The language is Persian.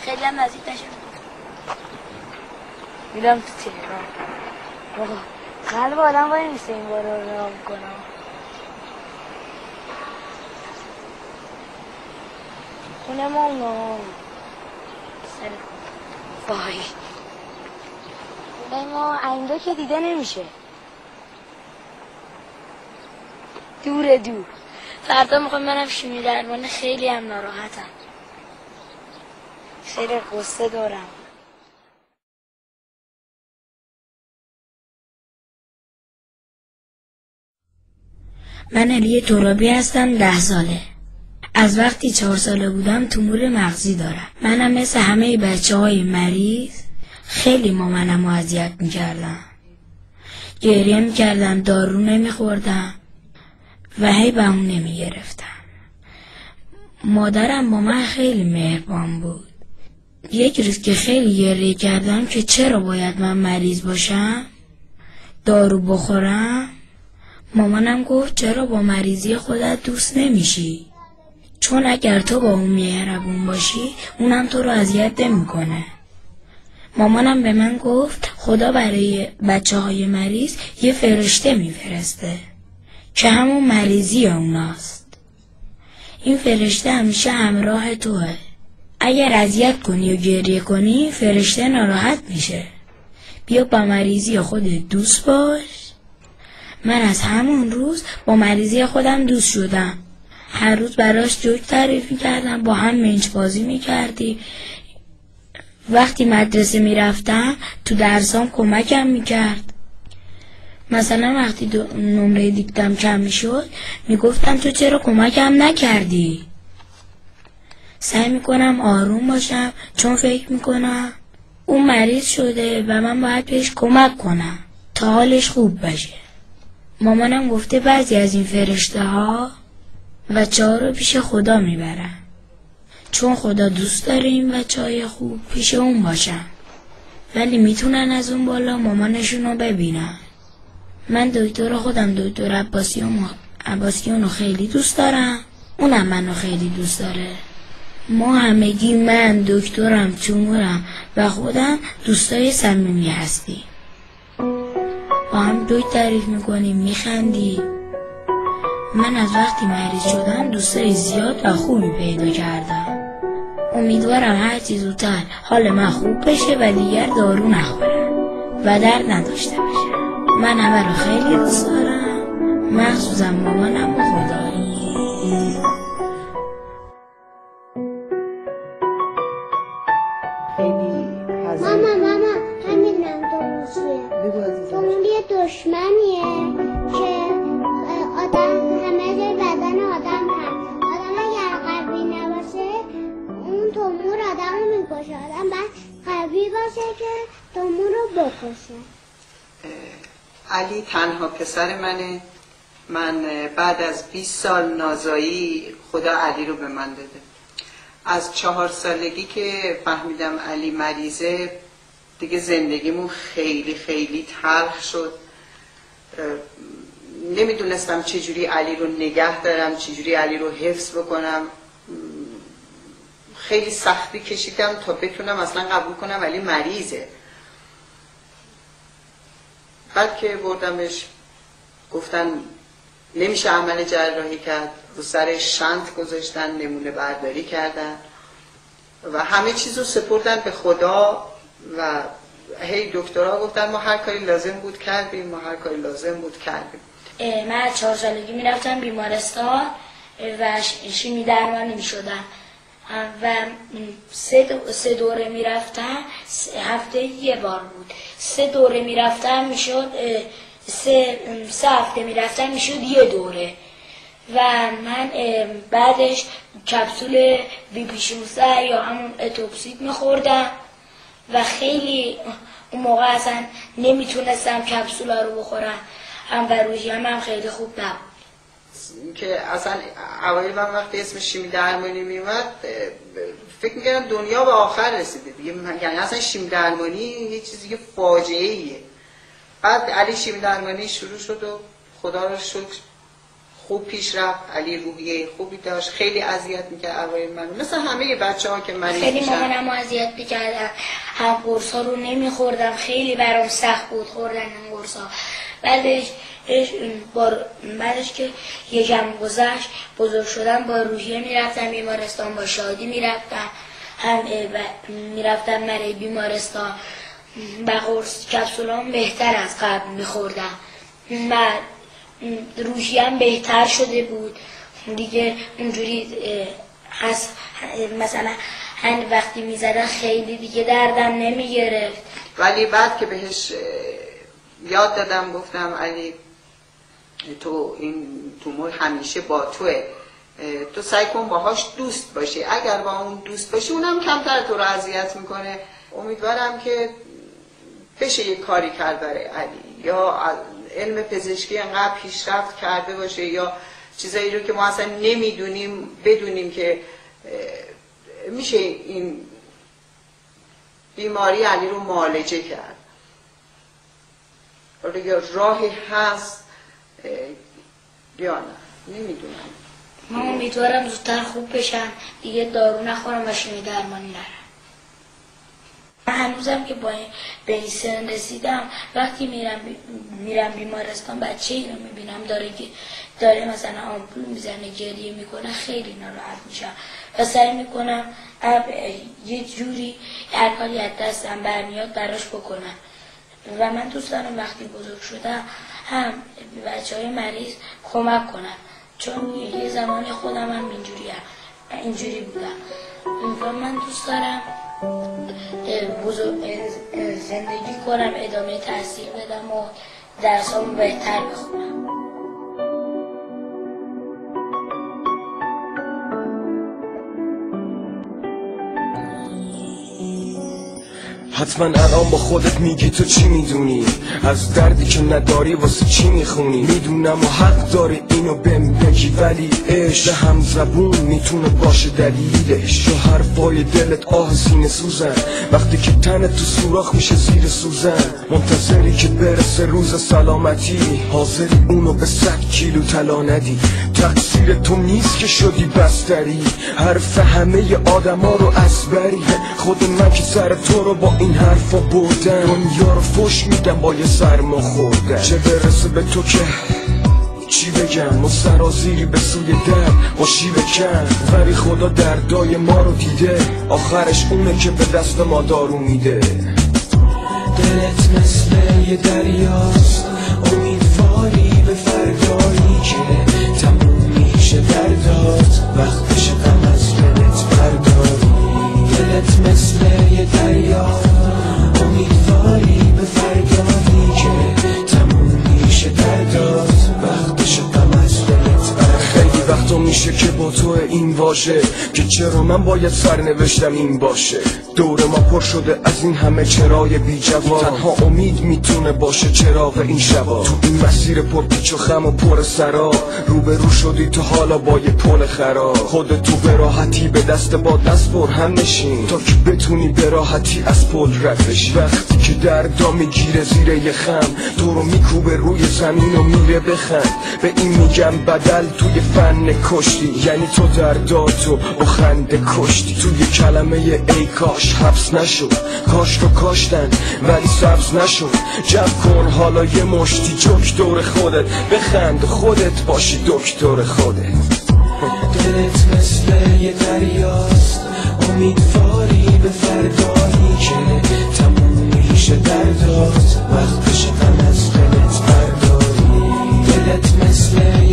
خیلی هم نزدیک نشه. میرم تو تهران. بابا قلب آدم وای نیسته این بار رو راه کنم. خونه ما اونو سر وای خونه ما اینجا که دیده نمیشه. دوره دور. فردا میخوام برم شیمی درمانی. خیلی هم ناراحتم. خیلی قصه دارم. من علی ترابی هستم. 10 ساله. از وقتی 4 ساله بودم تومور مغزی دارم. منم مثل همه بچه‌های مریض خیلی مامانمو اذیت میکردم. گریه میکردم، دارو نمیخوردم و هی بهونه میگرفتم. مادرم با من خیلی مهربان بود. یک روز که خیلی گریه کردم که چرا باید من مریض باشم، دارو بخورم، مامانم گفت چرا با مریضی خودت دوست نمیشی؟ چون اگر تو با اون مهربون باشی اونم تو رو اذیت نمیکنه. مامانم به من گفت خدا برای بچه‌های مریض یه فرشته میفرسته که همون مریضی اوناست. این فرشته همیشه همراه توه. اگر اذیت کنی و گریه کنی فرشته ناراحت میشه. بیا با مریضی خودت دوست باش. من از همون روز با مریضی خودم دوست شدم. هر روز براش جوک تعریف میکردم، با هم منچ بازی میکردیم. وقتی مدرسه میرفتم تو درسام کمکم میکرد. مثلا وقتی نمره دیکتم کم میشد میگفتم تو چرا کمکم نکردی؟ سعی میکنم آروم باشم چون فکر میکنم اون مریض شده و من باید بهش کمک کنم تا حالش خوب بشه. مامانم گفته بعضی از این فرشته ها بچه ها رو پیش خدا میبرن، چون خدا دوست داره این بچه های خوب پیش اون باشن، ولی میتونن از اون بالا مامانشون رو ببینن. من دکتر خودم دکتر عباسیون رو خیلی دوست دارم، اونم منو خیلی دوست داره. ما همگی، من، دکترم، تومورم و خودم دوستای صمیمی هستیم. با هم دوی تعریف میکنیم، میخندیم. من از وقتی مریض شدم دوستای زیاد و خوبی پیدا کردم. امیدوارم هرچی زودتر حال من خوب بشه و دیگر دارو نخورم و درد نداشته باشم. من همه رو خیلی دوست دارم، مخصوصا مامانم و خدایی. ماما همینم دومون یه دشمنیه که آدم همه جای بدن آدم هست. آدم اگر قوی نباشه اون تومور آدم رو میکشه. آدم باید قوی باشه که تومور رو بکشه. علی تنها پسر منه. من بعد از 20 سال نازایی خدا علی رو به من داده. از 4 سالگی که فهمیدم علی مریضه دیگه زندگیمون خیلی خیلی تلخ شد. نمیدونستم چجوری علی رو نگه دارم، چجوری علی رو حفظ بکنم. خیلی سختی کشیدم تا بتونم اصلا قبول کنم علی مریضه. بعد که بردمش گفتن نمیشه عمل جراحی کرد، رو سرش شنت گذاشتن، نمونه برداری کردن و همه چیزو سپردن به خدا و هی دکترها گفتن ما هر کاری لازم بود کردیم، ما هر کاری لازم بود کردیم. من از 4 سالگی میرفتم بیمارستان و شیمی درمانی میشدم و 3 دوره میرفتم. هفته یه بار بود. 3 دوره میرفتم میشد 3 هفته میرفتم میشد یه دوره و من بعدش کپسول VP16 یا همون اتوکسید میخوردم و خیلی اون موقع اصلا نمیتونستم کپسولا رو بخورم. هم روحیم هم خیلی خوب نبود. که اصلا اوایل من وقتی اسم شیمی درمانی میومد فکر میکردم دنیا به آخر رسیده دیگه. یعنی اصلا شیمی درمانی یه چیزی که فاجعه ایه. بعد علی شیمی درمانی شروع شد و خدا رو شکر خوب پیش رفت. علی روحیه خوبی داشت، خیلی اذیت میکرد اوایل من، مثل همه بچه‌ها که مریض میشن. خیلی مامانمو اذیت میکردم، هم قرصا رو نمیخوردم، خیلی برام سخت بود خوردن این قرصا. بعدش که یکم گذشت بزرگ شدم، با روحیه میرفتم بیمارستان، با شادی میرفتم، هم میرفتم برای بیمارستان و قرص کپسولام بهتر از قبل میخوردم و روحیم بهتر شده بود دیگه. اونجوری مثلا وقتی میزدن خیلی دیگه دردم نمیگرفت. ولی بعد که بهش یاد دادم گفتم علی تو این تومور همیشه با توه، تو سعی کن باهاش دوست باشی، اگر با اون دوست باشی اونم کمتر تو رو اذیت میکنه. امیدوارم که بشه یه کاری کرد برای علی، یا علم پزشکی انقدر پیشرفت کرده باشه یا چیزایی رو که ما اصلا نمیدونیم بدونیم که میشه این بیماری علی رو معالجه کرد. یا راهی هست یا نه نمیدونم. من امیدوارم زودتر خوب بشم، دیگه دارو نخورم و شیمی درمانی نرم. من هنوزم که به این سن رسیدم، وقتی میرم بیمارستان بچه ای رو میبینم داره مثلا آمپول میزنه گریه میکنه، خیلی ناراحت میشم و سعی میکنم یه جوری هر کاری از دستم برمیاد براش بکنم. و من دوست دارم وقتی بزرگ شدم هم بچه‌های مریض کمک کنم، چون یه زمانی خودم هم اینجوری بودم. و من دوست دارم زندگی کنم، ادامه تحصیل بدم و درسامو بهتر بخونم. حتما الان با خودت میگی تو چی میدونی از دردی که نداری، واسه چی میخونی؟ میدونم و حق داری اینو بهم بگی، ولی عشق هم زبون میتونه باشه دلیلش. تو حرفای دلت آه سینه سوزن، وقتی که تنت تو سوراخ میشه زیر سوزن. منتظری که برسه روز سلامتی، حاضری اونو به 100 کیلو طلا ندی. تقصیر تو نیست که شدی بستری، حرف همه آدما رو از بری. خود من که سر تو رو با این حرفا بردم، دنیا رو فش میدم با یه سرما خوردم. چه برسه به تو که چی بگم، و سرازیری به سوی در با شیوه کن. ولی خدا دردای ما رو دیده، آخرش اونه که به دست ما دارو میده. دلت مثل یه دریاست، امیدواری به فردایی که تموم میشه دردات، وقتش غم از دلت برداری. دلت مثل یه دریاست، امیدواری به فردایی که تموم میشه دردات، وقتش غم از دلت برداری. خیلی وقتا میشه که با تو این واژه که چرا من باید سرنوشتم این باشه. دور ما پر شده از این همه چرای بی جواب، تنها امید میتونه باشه چراغ این شبا. تو این مسیر پر پیچ و خم و پر سرا، روبرو شدی تو حالا با یه پل خراب. خودتو به راحتی به دست با دست پر هم نشین، تا که بتونی به راحتی از پل رد بشی. وقتی که دردا میگیره زیر یه خم، تو رو میکوبه روی زمین و میره بخند. به این میگم بدل توی فن کشتی، یعنی تو درداتو با خنده کشتی. توی کلمه ای کاش حبس نشد، کاش رو کاشتن ولی سبز نشد. جمع کن حالا یه مشتی جوک دور خودت، بخند خودت باشی دکتر خودت. دلت مثل یه دریاست، امیدواری به فردایی که تموم میشه دردات، وقتش غم از دلت برداری. دلت مثل